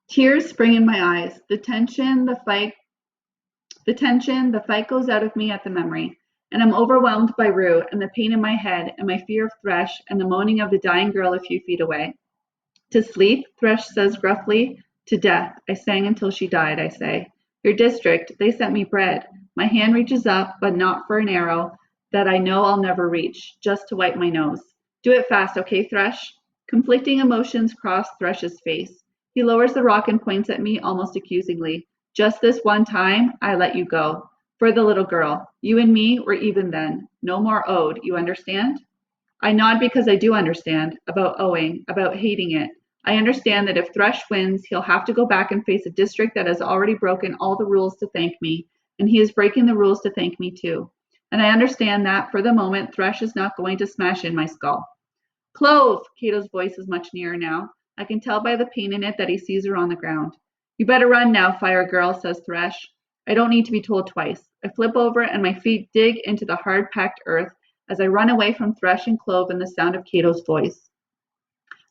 Tears spring in my eyes. The fight goes out of me at the memory, and I'm overwhelmed by Rue and the pain in my head and my fear of Thresh and the moaning of the dying girl a few feet away. To sleep, Thresh says gruffly. To death. I sang until she died, I say. Your district, they sent me bread. My hand reaches up, but not for an arrow that I know I'll never reach, just to wipe my nose. Do it fast, okay, Thresh? Conflicting emotions cross Thresh's face. He lowers the rock and points at me almost accusingly. Just this one time, I let you go. For the little girl. You and me were even then. No more owed, you understand? I nod because I do understand about owing, about hating it. I understand that if Thresh wins, he'll have to go back and face a district that has already broken all the rules to thank me, and he is breaking the rules to thank me too. And I understand that, for the moment, Thresh is not going to smash in my skull. Clove! Cato's voice is much nearer now. I can tell by the pain in it that he sees her on the ground. You better run now, Fire Girl, says Thresh. I don't need to be told twice. I flip over and my feet dig into the hard-packed earth as I run away from Thresh and Clove and the sound of Cato's voice.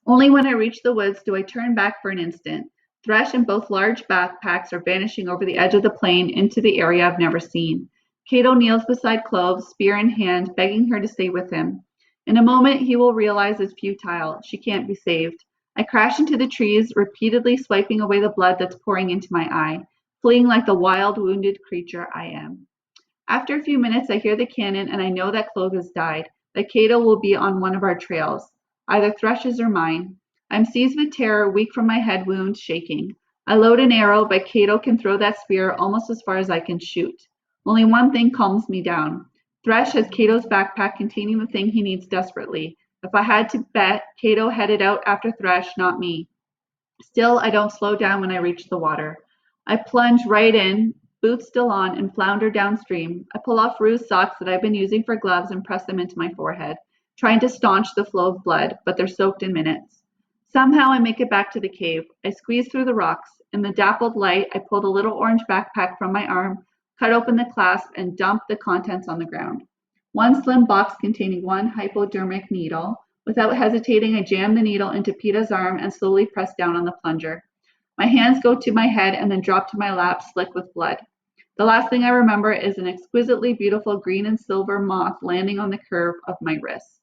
Only when I reach the woods do I turn back for an instant. Thresh and both large backpacks are vanishing over the edge of the plain into the area I've never seen. Cato kneels beside Clove, spear in hand, begging her to stay with him. In a moment, he will realize it's futile. She can't be saved. I crash into the trees, repeatedly swiping away the blood that's pouring into my eye, fleeing like the wild, wounded creature I am. After a few minutes, I hear the cannon and I know that Clove has died, that Cato will be on one of our trails, either Thresh's or mine. I'm seized with terror, weak from my head wound, shaking. I load an arrow, but Cato can throw that spear almost as far as I can shoot. Only one thing calms me down. Thresh has Cato's backpack containing the thing he needs desperately. If I had to bet, Cato headed out after Thresh, not me. Still, I don't slow down when I reach the water. I plunge right in, boots still on, and flounder downstream. I pull off Rue's socks that I've been using for gloves and press them into my forehead, trying to staunch the flow of blood, but they're soaked in minutes. Somehow I make it back to the cave. I squeeze through the rocks. In the dappled light, I pull the little orange backpack from my arm, cut open the clasp, and dump the contents on the ground. One slim box containing one hypodermic needle. Without hesitating, I jam the needle into Peta's arm and slowly press down on the plunger. My hands go to my head and then drop to my lap, slick with blood. The last thing I remember is an exquisitely beautiful green and silver moth landing on the curve of my wrist.